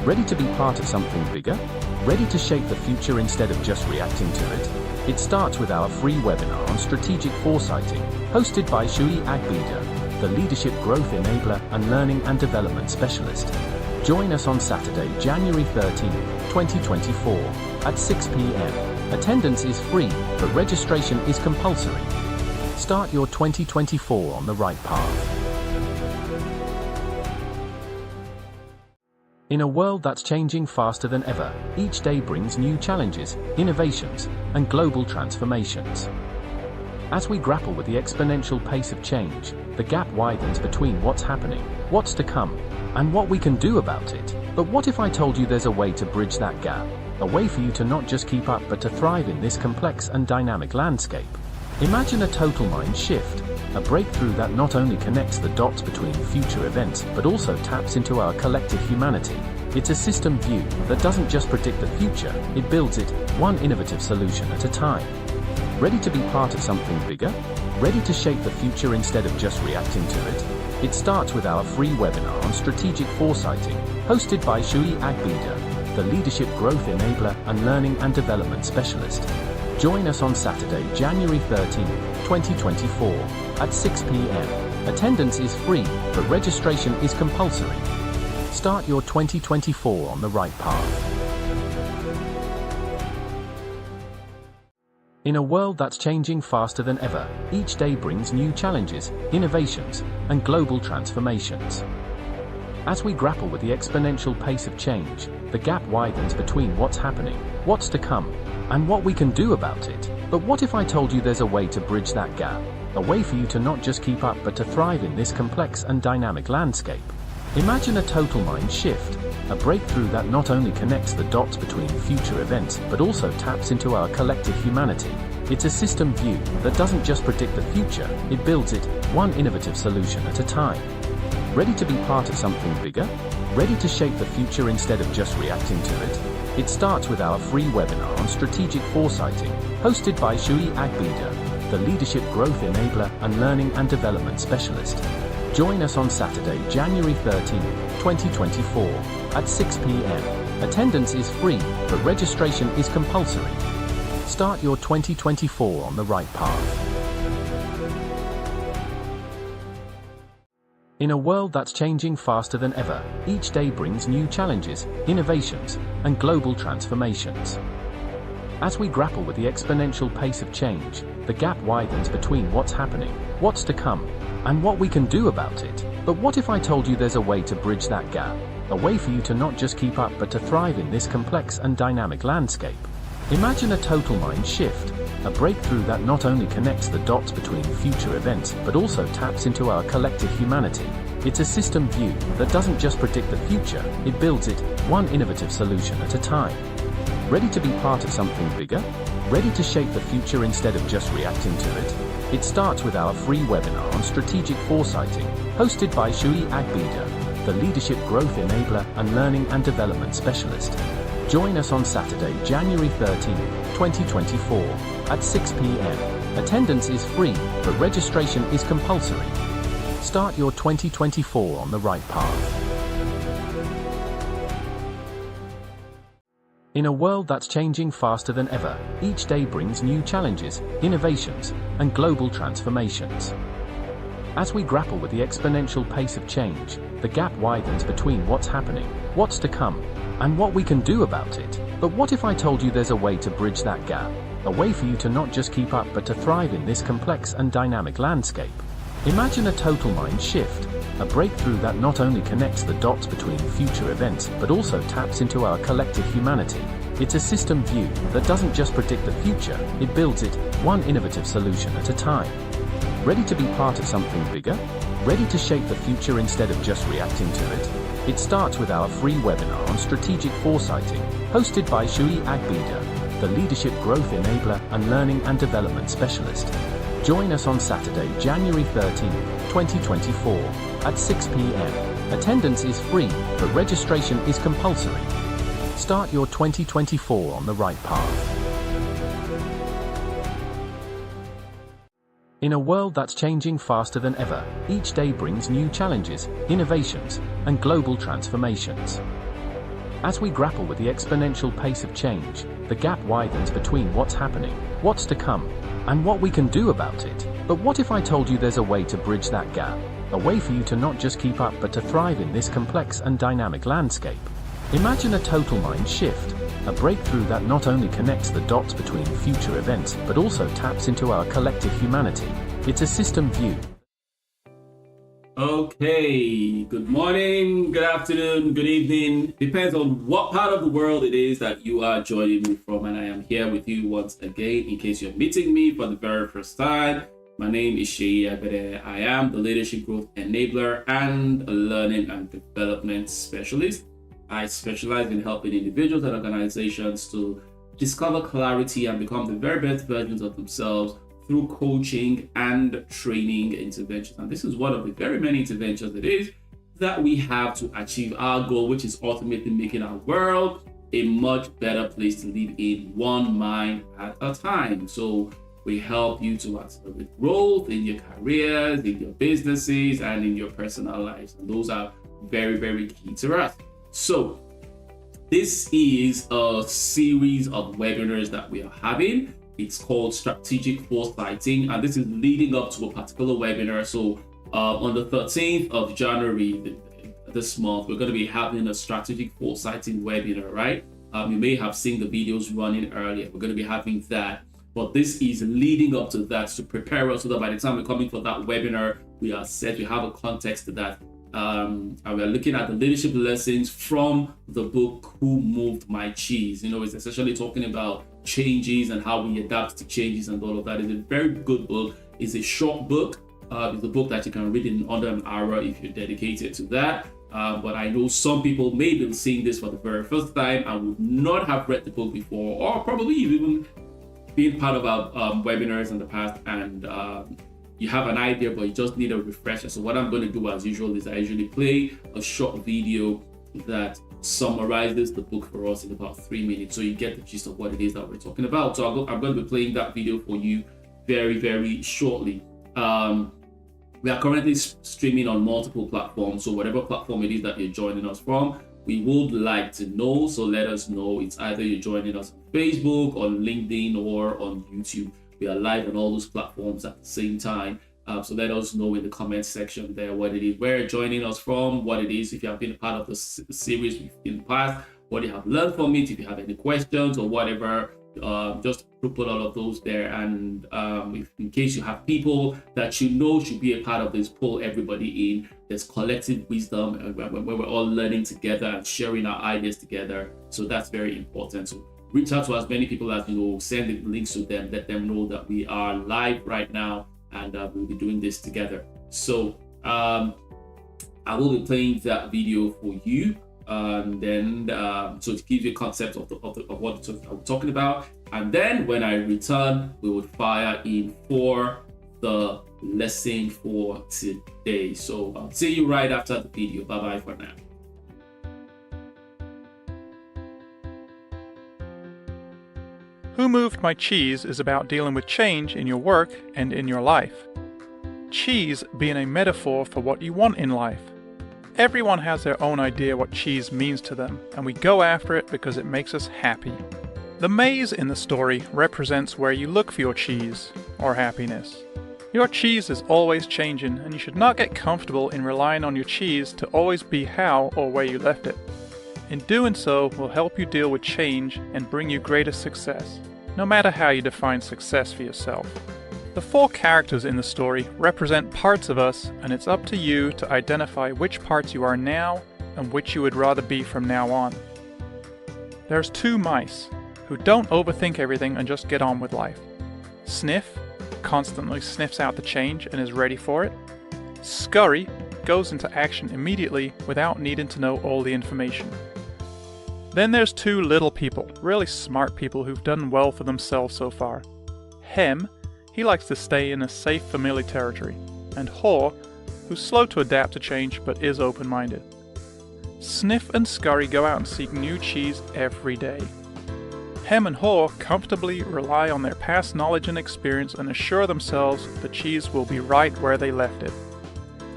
Ready to be part of something bigger? Ready to shape the future instead of just reacting to it? It starts with our free webinar on Strategic Foresighting, hosted by Shui Agbida, the Leadership Growth Enabler and Learning and Development Specialist. Join us on Saturday, January 13, 2024, at 6 p.m. Attendance is free, but registration is compulsory. Start your 2024 on the right path. In a world that's changing faster than ever, each day brings new challenges, innovations, and global transformations. As we grapple with the exponential pace of change, the gap widens between what's happening, what's to come, and what we can do about it. But what if I told you there's a way to bridge that gap? A way for you to not just keep up but to thrive in this complex and dynamic landscape. Imagine a total mind shift, a breakthrough that not only connects the dots between future events but also taps into our collective humanity. It's a system view that doesn't just predict the future, it builds it, one innovative solution at a time. Ready to be part of something bigger? Ready to shape the future instead of just reacting to it? It starts with our free webinar on Strategic Foresighting, hosted by Shui Agbida, the Leadership Growth Enabler and Learning and Development Specialist. Join us on Saturday, January 13, 2024, at 6 p.m. Attendance is free, but registration is compulsory. Start your 2024 on the right path. In a world that's changing faster than ever, each day brings new challenges, innovations, and global transformations. As we grapple with the exponential pace of change, the gap widens between what's happening, what's to come, and what we can do about it. But what if I told you there's a way to bridge that gap? A way for you to not just keep up but to thrive in this complex and dynamic landscape. Imagine a total mind shift, a breakthrough that not only connects the dots between future events but also taps into our collective humanity. It's a system view that doesn't just predict the future, it builds it, one innovative solution at a time. Ready to be part of something bigger? Ready to shape the future instead of just reacting to it? It starts with our free webinar on Strategic Foresighting, hosted by Shui Agbida, the Leadership Growth Enabler and Learning and Development Specialist. Join us on Saturday, January 13, 2024, at 6 p.m. Attendance is free, but registration is compulsory. Start your 2024 on the right path. In a world that's changing faster than ever, each day brings new challenges, innovations, and global transformations. As we grapple with the exponential pace of change, the gap widens between what's happening, what's to come, and what we can do about it. But what if I told you there's a way to bridge that gap? A way for you to not just keep up but to thrive in this complex and dynamic landscape. Imagine a total mind shift, a breakthrough that not only connects the dots between future events but also taps into our collective humanity. It's a system view that doesn't just predict the future, it builds it, one innovative solution at a time. Ready to be part of something bigger? Ready to shape the future instead of just reacting to it? It starts with our free webinar on Strategic Foresighting, hosted by Shui Agbida, the Leadership Growth Enabler and Learning and Development Specialist. Join us on Saturday, January 13, 2024, at 6 p.m. Attendance is free, but registration is compulsory. Start your 2024 on the right path. In a world that's changing faster than ever, each day brings new challenges, innovations, and global transformations. As we grapple with the exponential pace of change, the gap widens between what's happening, what's to come, and what we can do about it. But what if I told you there's a way to bridge that gap? A way for you to not just keep up but to thrive in this complex and dynamic landscape. Imagine a total mind shift, a breakthrough that not only connects the dots between future events but also taps into our collective humanity. It's a system view that doesn't just predict the future, it builds it, one innovative solution at a time. Ready to be part of something bigger? Ready to shape the future instead of just reacting to it? It starts with our free webinar on Strategic Foresighting, hosted by Shui Agbida, the Leadership Growth Enabler and Learning and Development Specialist. Join us on Saturday, January 13, 2024, at 6 p.m. Attendance is free, but registration is compulsory. Start your 2024 on the right path. In a world that's changing faster than ever, each day brings new challenges, innovations, and global transformations. As we grapple with the exponential pace of change, the gap widens between what's happening, what's to come, and what we can do about it. But what if I told you there's a way to bridge that gap? A way for you to not just keep up but to thrive in this complex and dynamic landscape. Imagine a total mind shift, a breakthrough that not only connects the dots between future events but also taps into our collective humanity. It's a system view. Okay, good morning, good afternoon, good evening. Depends on what part of the world it is that you are joining me from, and I am here with you once again. In case you're meeting me for the very first time, my name is Sheyi Abede. I am the Leadership Growth Enabler and a Learning and Development Specialist. I specialize in helping individuals and organizations to discover clarity and become the very best versions of themselves through coaching and training interventions. And this is one of the very many interventions it is that we have to achieve our goal, which is ultimately making our world a much better place to live in, one mind at a time. So we help you to accelerate growth in your careers, in your businesses, and in your personal lives. And those are very, very key to us. So this is a series of webinars that we are having. It's called Strategic Foresighting, and this is leading up to a particular webinar. So on the 13th of January this month, we're going to be having a Strategic Foresighting webinar, right? You may have seen the videos running earlier. We're going to be having that, but this is leading up to that to prepare us so that by the time we're coming for that webinar, we are set, we have a context to that. And we're looking at the leadership lessons from the book Who Moved My Cheese. You know, it's essentially talking about changes and how we adapt to changes and all of that. It's a very good book. It's a short book. It's a book that you can read in under an hour if you're dedicated to that. But I know some people may be seeing this for the very first time and would not have read the book before, or probably even been part of our webinars in the past, and you have an idea, but you just need a refresher. So what I'm going to do as usual is I usually play a short video that summarizes the book for us in about 3 minutes, so you get the gist of what it is that we're talking about. So I'm going to be playing that video for you very, very shortly. We are currently streaming on multiple platforms, so whatever platform it is that you're joining us from, we would like to know. So let us know. It's either you're joining us on Facebook, on LinkedIn, or on YouTube. We are live on all those platforms at the same time. So let us know in the comment section there what it is, where you're joining us from, what it is, if you have been a part of the series in the past, what you have learned from it, if you have any questions or whatever, just put all of those there. And if in case you have people that you know should be a part of this, pull everybody in. There's collective wisdom where we're all learning together and sharing our ideas together. So that's very important. So reach out to as many people as you know, send the links to them, let them know that we are live right now and we'll be doing this together. So I will be playing that video for you, and then so to give you a concept of what I'm talking about. And then when I return, we would fire in for the lesson for today. So I'll see you right after the video. Bye bye for now. Who Moved My Cheese is about dealing with change in your work and in your life. Cheese being a metaphor for what you want in life. Everyone has their own idea what cheese means to them, and we go after it because it makes us happy. The maze in the story represents where you look for your cheese, or happiness. Your cheese is always changing, and you should not get comfortable in relying on your cheese to always be how or where you left it. In doing so will help you deal with change and bring you greater success, no matter how you define success for yourself. The 4 characters in the story represent parts of us, and it's up to you to identify which parts you are now and which you would rather be from now on. There's 2 mice who don't overthink everything and just get on with life. Sniff constantly sniffs out the change and is ready for it. Scurry goes into action immediately without needing to know all the information. Then there's 2 little people, really smart people who've done well for themselves so far. Hem, he likes to stay in a safe, familiar territory. And Haw, who's slow to adapt to change but is open-minded. Sniff and Scurry go out and seek new cheese every day. Hem and Haw comfortably rely on their past knowledge and experience and assure themselves the cheese will be right where they left it.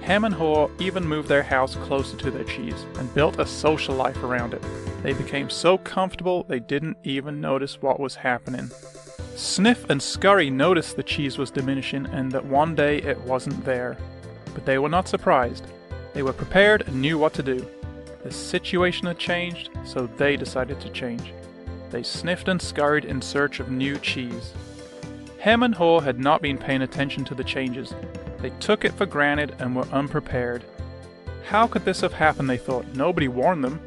Ham and Haw even moved their house closer to their cheese and built a social life around it. They became so comfortable they didn't even notice what was happening. Sniff and Scurry noticed the cheese was diminishing and that one day it wasn't there. But they were not surprised. They were prepared and knew what to do. The situation had changed, so they decided to change. They sniffed and scurried in search of new cheese. Ham and Haw had not been paying attention to the changes. They took it for granted and were unprepared. How could this have happened, they thought? Nobody warned them.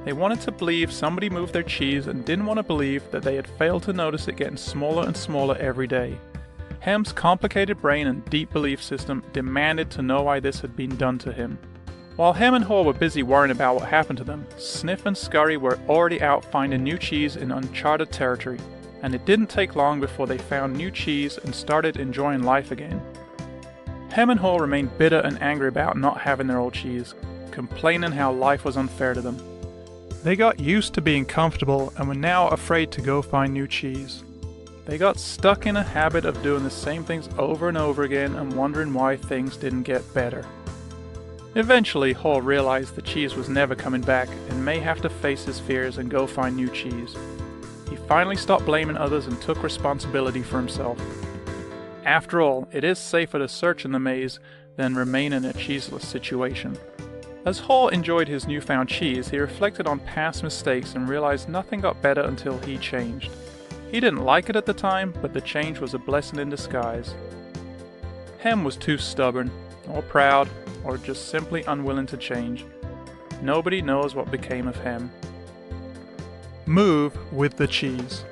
They wanted to believe somebody moved their cheese and didn't want to believe that they had failed to notice it getting smaller and smaller every day. Ham's complicated brain and deep belief system demanded to know why this had been done to him. While Ham and Haw were busy worrying about what happened to them, Sniff and Scurry were already out finding new cheese in uncharted territory, and it didn't take long before they found new cheese and started enjoying life again. Ham and Haw remained bitter and angry about not having their old cheese, complaining how life was unfair to them. They got used to being comfortable and were now afraid to go find new cheese. They got stuck in a habit of doing the same things over and over again and wondering why things didn't get better. Eventually, Haw realized the cheese was never coming back and may have to face his fears and go find new cheese. He finally stopped blaming others and took responsibility for himself. After all, it is safer to search in the maze than remain in a cheeseless situation. As Haw enjoyed his newfound cheese, he reflected on past mistakes and realized nothing got better until he changed. He didn't like it at the time, but the change was a blessing in disguise. Ham was too stubborn, or proud, or just simply unwilling to change. Nobody knows what became of Ham. Move with the cheese.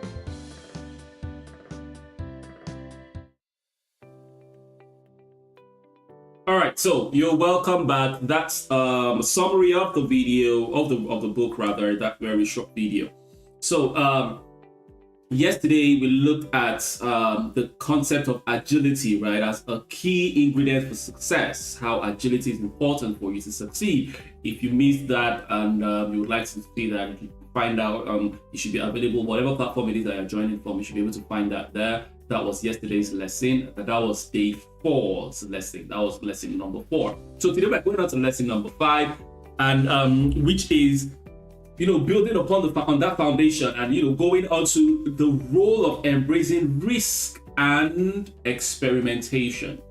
Alright, so you're welcome back. That's a summary of the video, of the book rather, that very short video. So yesterday we looked at the concept of agility, right, as a key ingredient for success, how agility is important for you to succeed. If you missed that and you would like to see that, you can find out, it should be available, whatever platform it is that you're joining from, you should be able to find that there. That was yesterday's lesson. That was day 4's lesson. That was lesson number 4. So today we're going on to lesson number 5, and which is, building upon on that foundation and going on to the role of embracing risk and experimentation.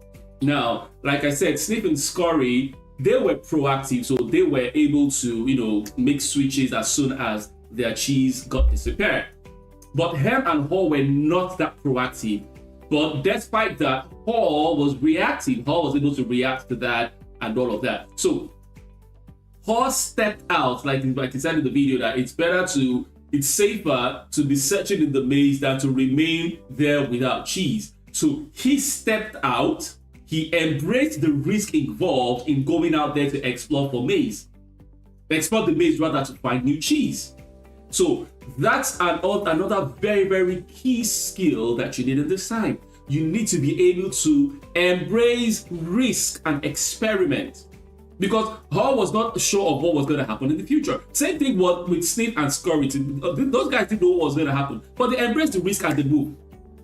Now, like I said, Sniff and Scurry, they were proactive, so they were able to make switches as soon as their cheese got disappeared. But Ham and Haw were not that proactive. But despite that, Haw was reactive. Haw was able to react to that and all of that. So Haw stepped out, like he said in the video, that it's safer to be searching in the maze than to remain there without cheese. So he stepped out. He embraced the risk involved in going out there to explore the maze rather, to find new cheese. So that's another very, very key skill that you need in this time. You need to be able to embrace risk and experiment, because Haw was not sure of what was going to happen in the future. Same thing with Sniff and Scurry. Those guys didn't know what was going to happen, but they embraced the risk and they moved.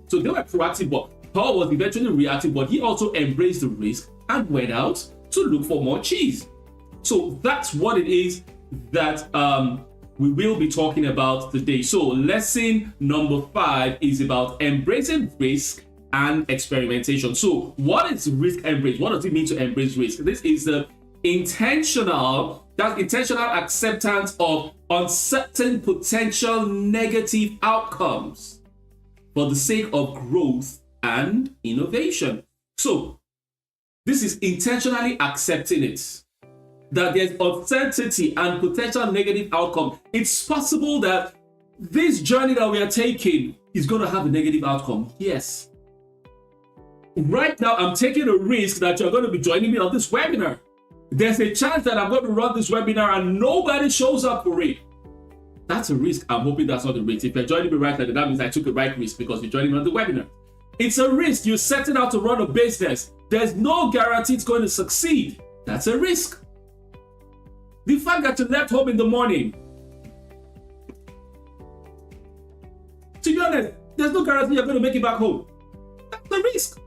So they were proactive, but Haw was eventually reactive, but he also embraced the risk and went out to look for more cheese. So that's what it is that we will be talking about today. So lesson number 5 is about embracing risk and experimentation. So what is risk embrace? What does it mean to embrace risk? This is the intentional acceptance of uncertain potential negative outcomes for the sake of growth and innovation. So this is intentionally accepting it, that there's uncertainty and potential negative outcome. It's possible that this journey that we are taking is going to have a negative outcome. Yes. Right now, I'm taking a risk that you're going to be joining me on this webinar. There's a chance that I'm going to run this webinar and nobody shows up for it. That's a risk. I'm hoping that's not a risk. If you're joining me right now, that means I took a right risk because you're joining me on the webinar. It's a risk. You're setting out to run a business. There's no guarantee it's going to succeed. That's a risk. The fact that you left home in the morning, to be honest, there's no guarantee you're going to make it back home. That's the risk.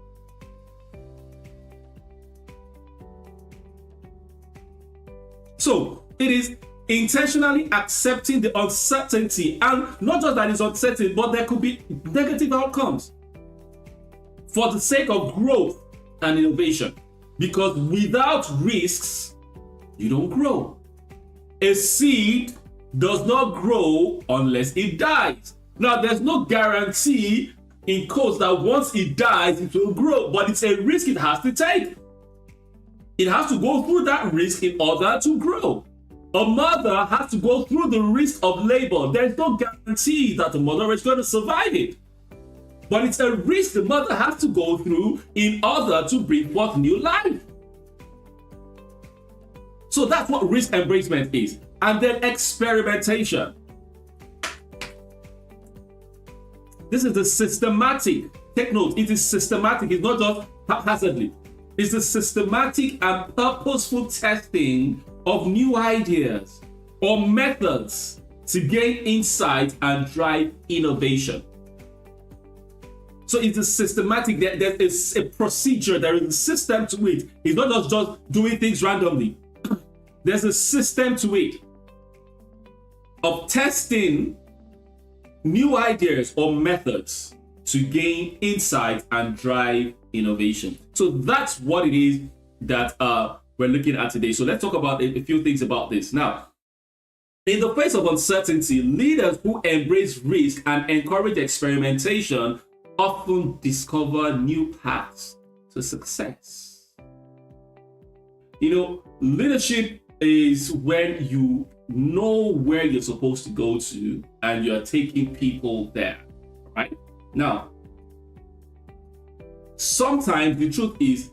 So it is intentionally accepting the uncertainty, and not just that it's uncertain, but there could be negative outcomes for the sake of growth and innovation. Because without risks, you don't grow. A seed does not grow unless it dies. Now, there's no guarantee in quotes that once it dies, it will grow, but it's a risk it has to take. It has to go through that risk in order to grow. A mother has to go through the risk of labor. There's no guarantee that the mother is going to survive it. But it's a risk the mother has to go through in order to bring forth new life. So that's what risk embracement is. And then experimentation. This is the systematic, take note, it is systematic, it's not just haphazardly. It's the systematic and purposeful testing of new ideas or methods to gain insight and drive innovation. So it's a systematic, there is a procedure, there is a system to it. It's not just doing things randomly. There's a system to it of testing new ideas or methods to gain insight and drive innovation. So that's what it is that we're looking at today. So let's talk about a few things about this. Now, in the face of uncertainty, leaders who embrace risk and encourage experimentation often discover new paths to success. You know, leadership is when you know where you're supposed to go to and you're taking people there, right? Now, sometimes the truth is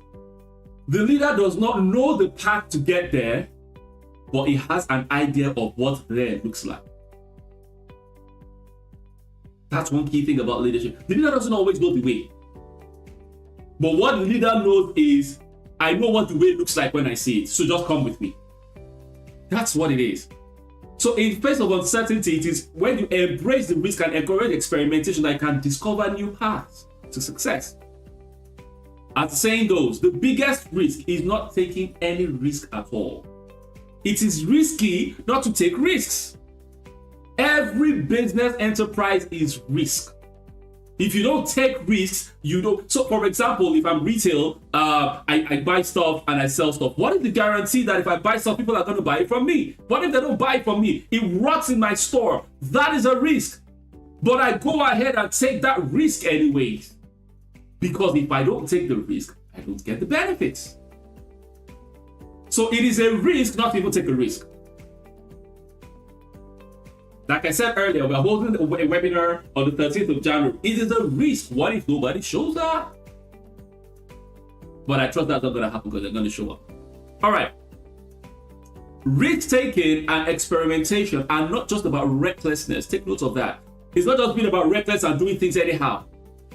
the leader does not know the path to get there, but he has an idea of what there looks like. That's one key thing about leadership. The leader doesn't always know the way. But what the leader knows is, I know what the way looks like when I see it, so just come with me. That's what it is. So in face of uncertainty, it is when you embrace the risk and encourage experimentation that you can discover new paths to success. As the saying goes, the biggest risk is not taking any risk at all. It is risky not to take risks. Every business enterprise is risk. If you don't take risks, you don't. So for example, if I'm retail, I buy stuff and I sell stuff. What is the guarantee that if I buy stuff, people are going to buy it from me? What if they don't buy it from me? It rots in my store. That is a risk. But I go ahead and take that risk anyways. Because if I don't take the risk, I don't get the benefits. So it is a risk not to even take a risk. Like I said earlier, we're holding a webinar on the 13th of January. It is a risk. What if nobody shows up? But I trust that's not going to happen because they're going to show up. All right. Risk-taking and experimentation are not just about recklessness. Take note of that. It's not just being about reckless and doing things anyhow.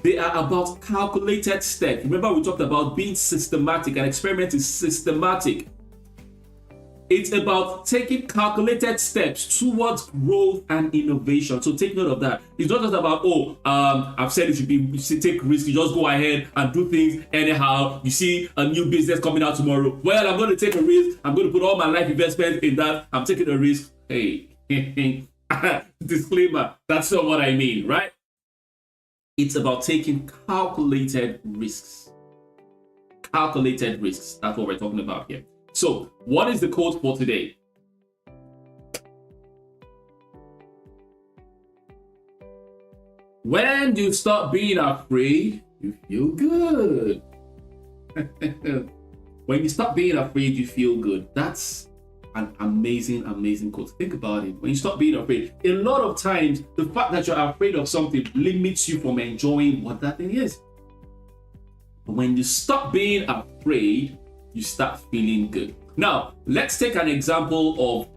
They are about calculated steps. Remember, we talked about being systematic, and experiment is systematic. It's about taking calculated steps towards growth and innovation. So take note of that. It's not just about, I've said you should take risks. You just go ahead and do things anyhow. You see a new business coming out tomorrow. Well, I'm going to take a risk. I'm going to put all my life investment in that. I'm taking a risk. Hey, disclaimer, that's not what I mean, right? It's about taking calculated risks. Calculated risks. That's what we're talking about here. So, what is the quote for today? When you stop being afraid, you feel good. When you stop being afraid, you feel good. That's an amazing, amazing quote. Think about it. When you stop being afraid, a lot of times, the fact that you're afraid of something limits you from enjoying what that thing is. But when you stop being afraid, you start feeling good. Now, let's take an example of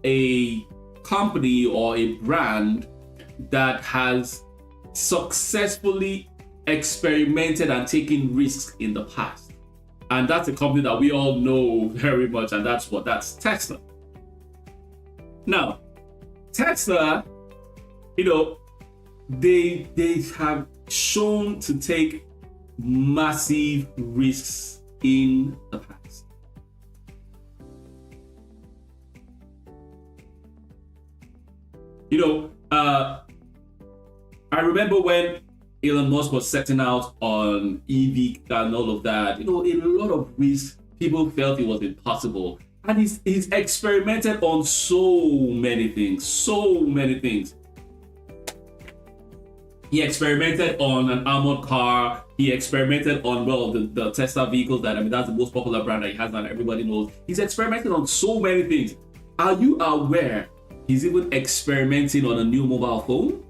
a company or a brand that has successfully experimented and taken risks in the past. And that's a company that we all know very much, and that's Tesla. Now, Tesla, they have shown to take massive risks in the past. You know, I remember when Elon Musk was setting out on EV and all of that, you know, a lot of risks, people felt it was impossible. And he's experimented on so many things. He experimented on an armored car. He experimented on, well, the Tesla vehicles that, I mean, that's the most popular brand that he has and everybody knows. He's experimented on so many things. Are you aware he's even experimenting on a new mobile phone?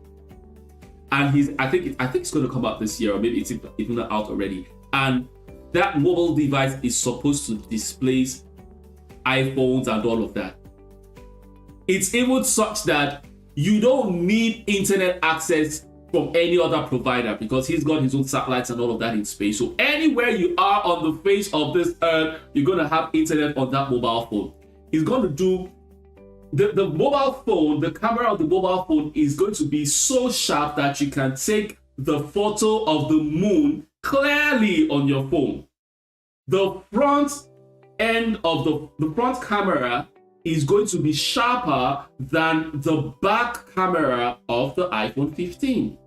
And I think it's going to come out this year, or maybe it's even out already. And that mobile device is supposed to displace iPhones and all of that. It's even such that you don't need internet access from any other provider because he's got his own satellites and all of that in space. So anywhere you are on the face of this earth, you're going to have internet on that mobile phone. He's going to do the mobile phone, the camera of the mobile phone is going to be so sharp that you can take the photo of the moon clearly on your phone. The front end of the front camera is going to be sharper than the back camera of the iPhone 15.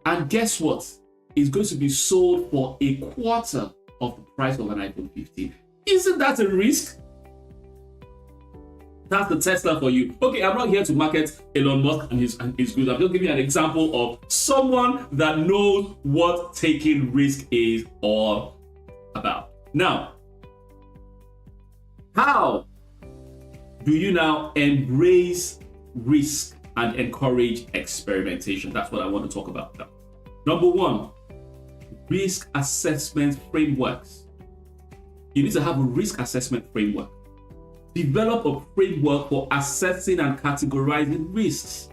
And guess what? It's going to be sold for a quarter of the price of an iPhone 15. Isn't that a risk? That's the Tesla for you. Okay, I'm not here to market Elon Musk and his goods. I'm just giving you an example of someone that knows what taking risk is all about. Now, how do you now embrace risk and encourage experimentation? That's what I want to talk about now. Number one, risk assessment frameworks. You need to have a risk assessment framework. Develop a framework for assessing and categorizing risks.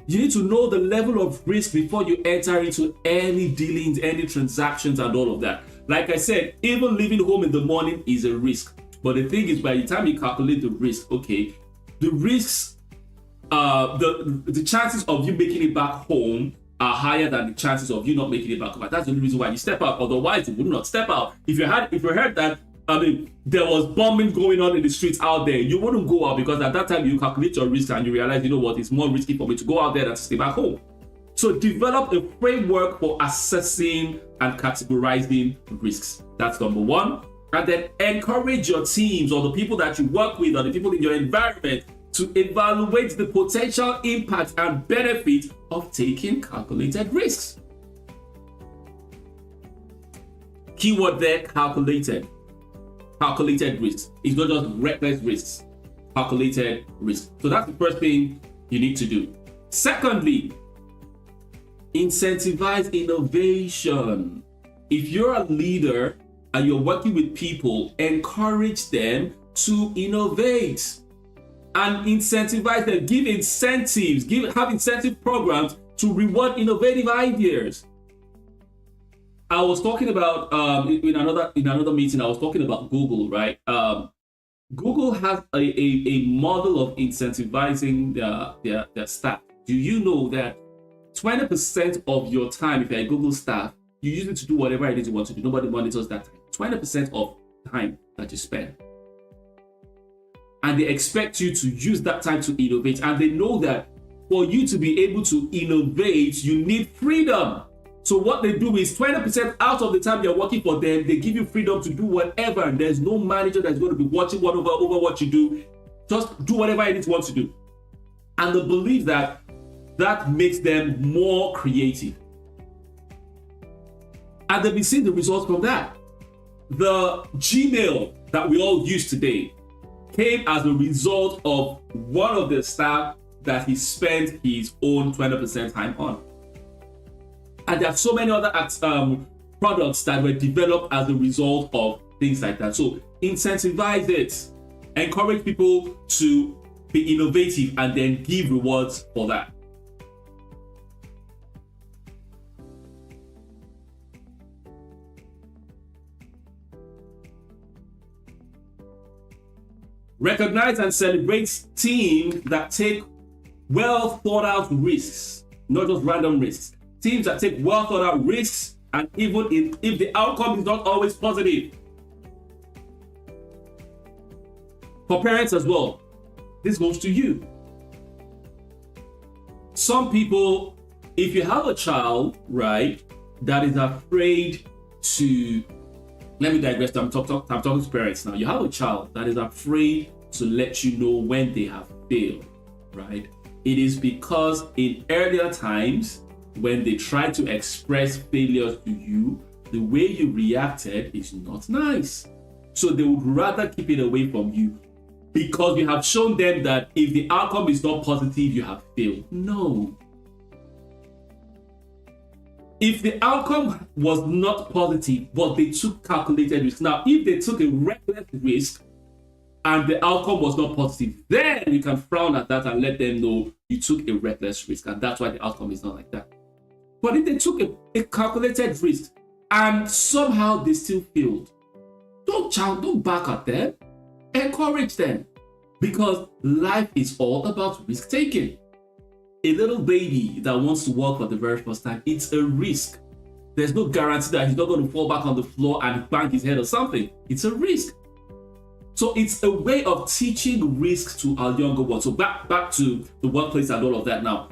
You need to know the level of risk before you enter into any dealings, any transactions, and all of that. Like I said, even leaving home in the morning is a risk. But the thing is, by the time you calculate the risk, okay, the risks, the chances of you making it back home are higher than the chances of you not making it back home. That's the only reason why you step out. Otherwise, you would not step out. If you heard that, I mean, there was bombing going on in the streets out there, you wouldn't go out because at that time you calculate your risk and you realize, you know what, it's more risky for me to go out there than to stay back home. So develop a framework for assessing and categorizing risks. That's number one. And then encourage your teams or the people that you work with or the people in your environment to evaluate the potential impact and benefit of taking calculated risks. Keyword there, calculated. Calculated risks. It's not just reckless risks. Calculated risks. So that's the first thing you need to do. Secondly, incentivize innovation. If you're a leader and you're working with people, encourage them to innovate and incentivize them. Give incentives. Have incentive programs to reward innovative ideas. I was talking about in another meeting. I was talking about Google, right? Google has a model of incentivizing their staff. Do you know that 20% of your time, if you're a Google staff, you use it to do whatever it is you want to do. Nobody monitors that time. 20% of time that you spend. And they expect you to use that time to innovate. And they know that for you to be able to innovate, you need freedom. So what they do is 20% out of the time you're working for them, they give you freedom to do whatever. And there's no manager that's going to be watching over what you do. Just do whatever it is you want to do. And the belief that makes them more creative. And they've been seeing the results from that. The Gmail that we all use today came as a result of one of the staff that he spent his own 20% time on. And there are so many other products that were developed as a result of things like that. So incentivize it. Encourage people to be innovative and then give rewards for that. Recognize and celebrate teams that take well thought out risks, not just random risks. Teams that take well thought out risks, and even if the outcome is not always positive. For parents as well, this goes to you. some people, if you have a child, right, that is afraid to, let me digress, I'm talking to parents now. You have a child that is afraid to let you know when they have failed, right? It is because in earlier times, when they try to express failures to you, the way you reacted is not nice. So they would rather keep it away from you because you have shown them that if the outcome is not positive, you have failed. No. If the outcome was not positive, but they took calculated risk. Now, if they took a reckless risk and the outcome was not positive, then you can frown at that and let them know you took a reckless risk, and that's why the outcome is not like that. But if they took a calculated risk and somehow they still failed, don't back at them. Encourage them, because life is all about risk taking. A little baby that wants to walk for the very first time, it's a risk. There's no guarantee that he's not going to fall back on the floor and bang his head or something. It's a risk. So it's a way of teaching risk to our younger ones. So back to the workplace and all of that now.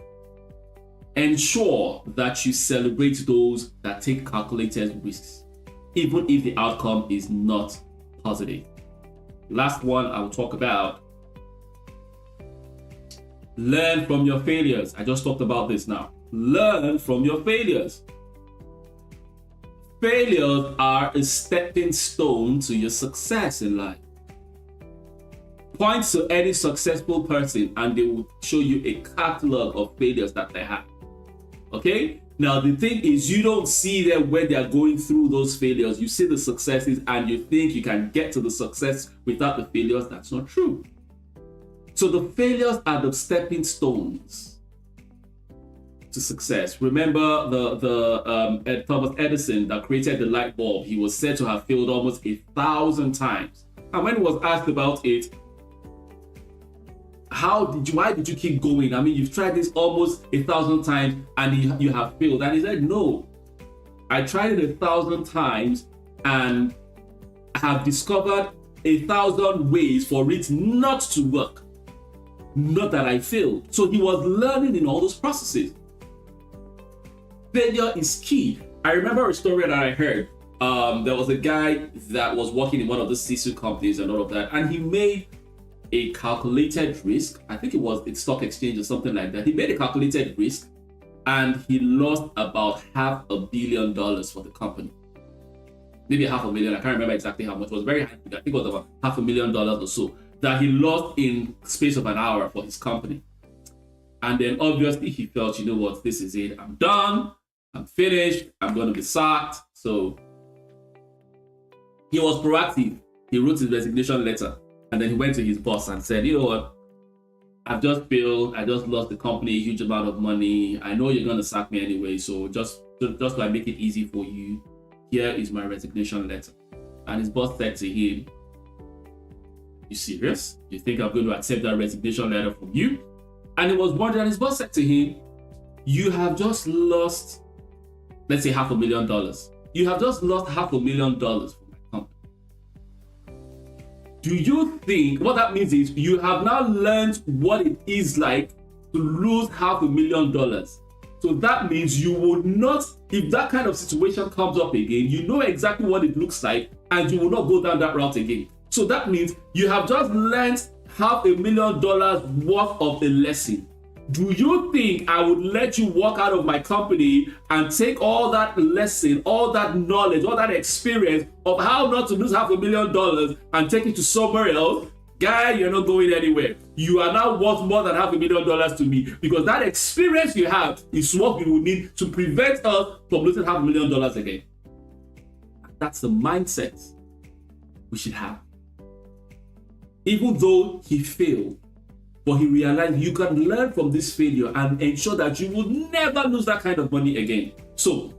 Ensure that you celebrate those that take calculated risks, even if the outcome is not positive. Last one I will talk about. Learn from your failures. I just talked about this now. Learn from your failures. Failures are a stepping stone to your success in life. Point to any successful person and they will show you a catalog of failures that they have. Okay? Now, the thing is, you don't see them when they are going through those failures. You see the successes and you think you can get to the success without the failures. That's not true. So the failures are the stepping stones to success. Remember Thomas Edison that created the light bulb. He was said to have failed almost 1,000 times. And when he was asked about it, why did you keep going? I mean, you've tried this almost 1,000 times and you have failed. And he said, no, I tried it 1,000 times and have discovered 1,000 ways for it not to work. Not that I failed. So he was learning in all those processes. Failure is key. I remember a story that I heard. There was a guy that was working in one of the C-suite companies and all of that, and he made a calculated risk. I think it was a stock exchange or something like that. He made a calculated risk and he lost about $500 million for the company. Maybe $500,000. I can't remember exactly how much. It was very high. I think it was about $500,000 or so that he lost in space of an hour for his company. And then obviously he felt, you know what, this is it. I'm done. I'm finished. I'm going to be sacked. So he was proactive. He wrote his resignation letter. And then he went to his boss and said, you know what, I've just failed. I just lost the company a huge amount of money. I know you're going to sack me anyway. So just like make it easy for you, here is my resignation letter. And his boss said to him, you serious? You think I'm going to accept that resignation letter from you? And he was wondering, and his boss said to him, you have just lost, let's say $500,000. You have just lost $500,000 for my company. Do you think what that means is you have now learned what it is like to lose $500,000? So that means you will not, if that kind of situation comes up again, you know exactly what it looks like and you will not go down that route again. So that means you have just learned $500,000 worth of a lesson. Do you think I would let you walk out of my company and take all that lesson, all that knowledge, all that experience of how not to lose $500,000 and take it to somewhere else? Guy, you're not going anywhere. You are now worth more than $500,000 to me because that experience you have is what we will need to prevent us from losing $500,000 again. That's the mindset we should have. Even though he failed, but he realized you can learn from this failure and ensure that you will never lose that kind of money again. So,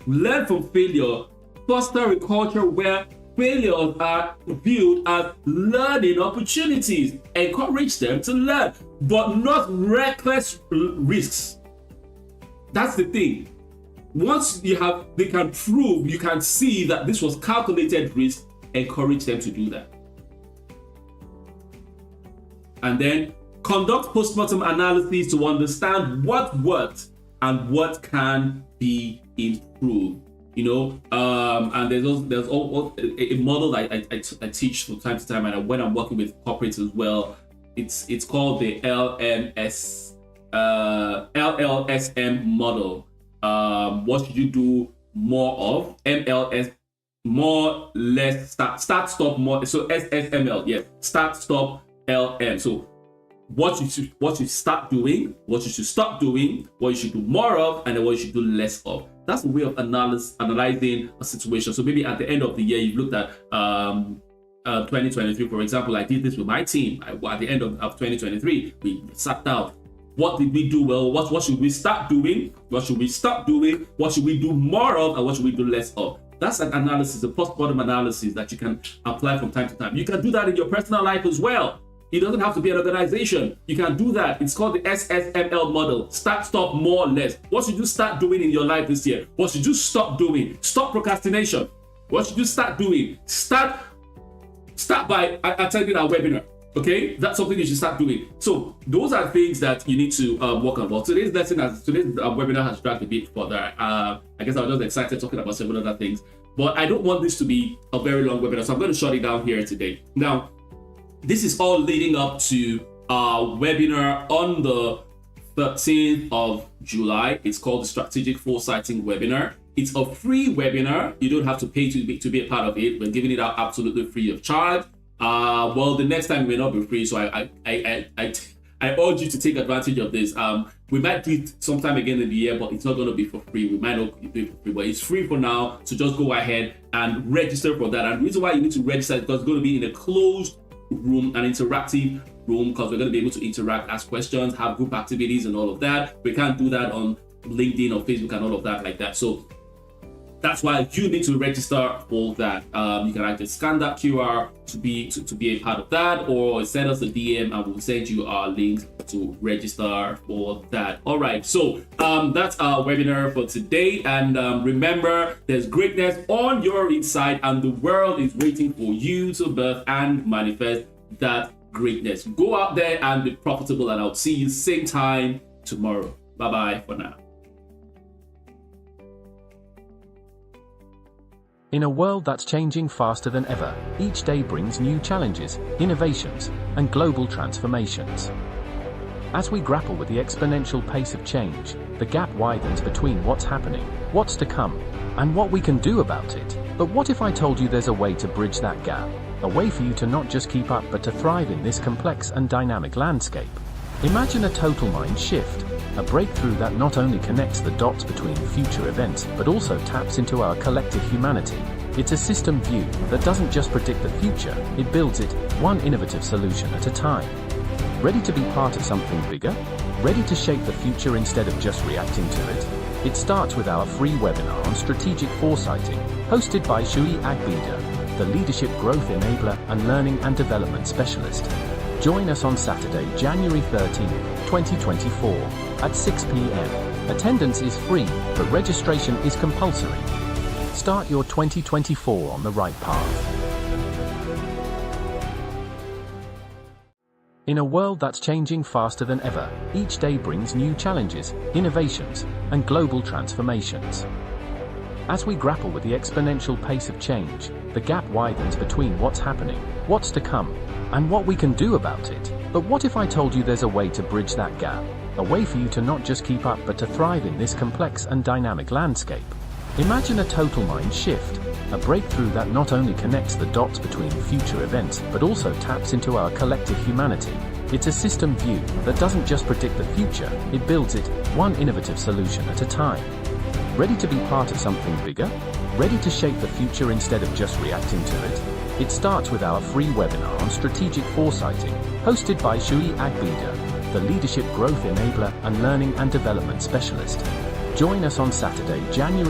learn from failure, foster a culture where failures are viewed as learning opportunities. Encourage them to learn, but not reckless risks. That's the thing. Once they can prove, you can see that this was calculated risk, encourage them to do that. And then conduct postmortem analysis to understand what worked and what can be improved. And there's also a model that I teach from time to time, and when I'm working with corporates as well, it's called the LLSM model. What should you do more of? MLS, more, less, start, stop, more. So SSML, yes, start, stop, LM. So what you start doing, what you should stop doing, what you should do more of, and then what you should do less of. That's a way of analyzing a situation. So maybe at the end of the year, you've looked at 2023, for example. I did this with my team. At the end of 2023, we sat down. What did we do well? What should we start doing? What should we stop doing? What should we do more of, and what should we do less of? That's an analysis, a post-mortem analysis that you can apply from time to time. You can do that in your personal life as well. It doesn't have to be an organization. You can do that. It's called the SSML model. Start, stop, more, less. What should you start doing in your life this year? What should you stop doing? Stop procrastination. What should you start doing? Start by attending our webinar. Okay, that's something you should start doing. So those are things that you need to work on. Well, today's webinar has dragged a bit further. I guess I was just excited talking about several other things, but I don't want this to be a very long webinar, so I'm going to shut it down here today. Now, this is all leading up to our webinar on the 13th of July. It's called the Strategic Foresighting webinar. It's a free webinar. You don't have to pay to be a part of it. We're giving it out absolutely free of charge. Well, the next time it may not be free, so I urge you to take advantage of this. We might do it sometime again in the year, but it's not going to be for free. We might not do it for free, but it's free for now. So just go ahead and register for that. And the reason why you need to register is because it's going to be in a closed room, an interactive room, because we're going to be able to interact, ask questions, have group activities and all of that. We can't do that on LinkedIn or Facebook and all of that like that. So that's why you need to register for that. You can either scan that QR to be a part of that, or send us a DM and we'll send you our links to register for that. All right, so that's our webinar for today. And remember, there's greatness on your inside, and the world is waiting for you to birth and manifest that greatness. Go out there and be profitable, and I'll see you same time tomorrow. Bye-bye for now. In a world that's changing faster than ever, each day brings new challenges, innovations, and global transformations. As we grapple with the exponential pace of change, the gap widens between what's happening, what's to come, and what we can do about it. But what if I told you there's a way to bridge that gap? A way for you to not just keep up but to thrive in this complex and dynamic landscape. Imagine a total mind shift, a breakthrough that not only connects the dots between future events but also taps into our collective humanity. It's a system view that doesn't just predict the future, it builds it, one innovative solution at a time. Ready to be part of something bigger? Ready to shape the future instead of just reacting to it? It starts with our free webinar on Strategic Foresighting, hosted by Shui Agbida, the Leadership Growth Enabler and Learning and Development Specialist. Join us on Saturday, January 13, 2024, at 6 p.m. Attendance is free, but registration is compulsory. Start your 2024 on the right path. In a world that's changing faster than ever, each day brings new challenges, innovations, and global transformations. As we grapple with the exponential pace of change, the gap widens between what's happening, what's to come, and what we can do about it. But what if I told you there's a way to bridge that gap? A way for you to not just keep up but to thrive in this complex and dynamic landscape. Imagine a total mind shift, a breakthrough that not only connects the dots between future events but also taps into our collective humanity. It's a system view that doesn't just predict the future, it builds it, one innovative solution at a time. Ready to be part of something bigger? Ready to shape the future instead of just reacting to it? It starts with our free webinar on Strategic Foresighting, hosted by Shui Agbida, the Leadership Growth Enabler and Learning and Development Specialist. Join us on Saturday, January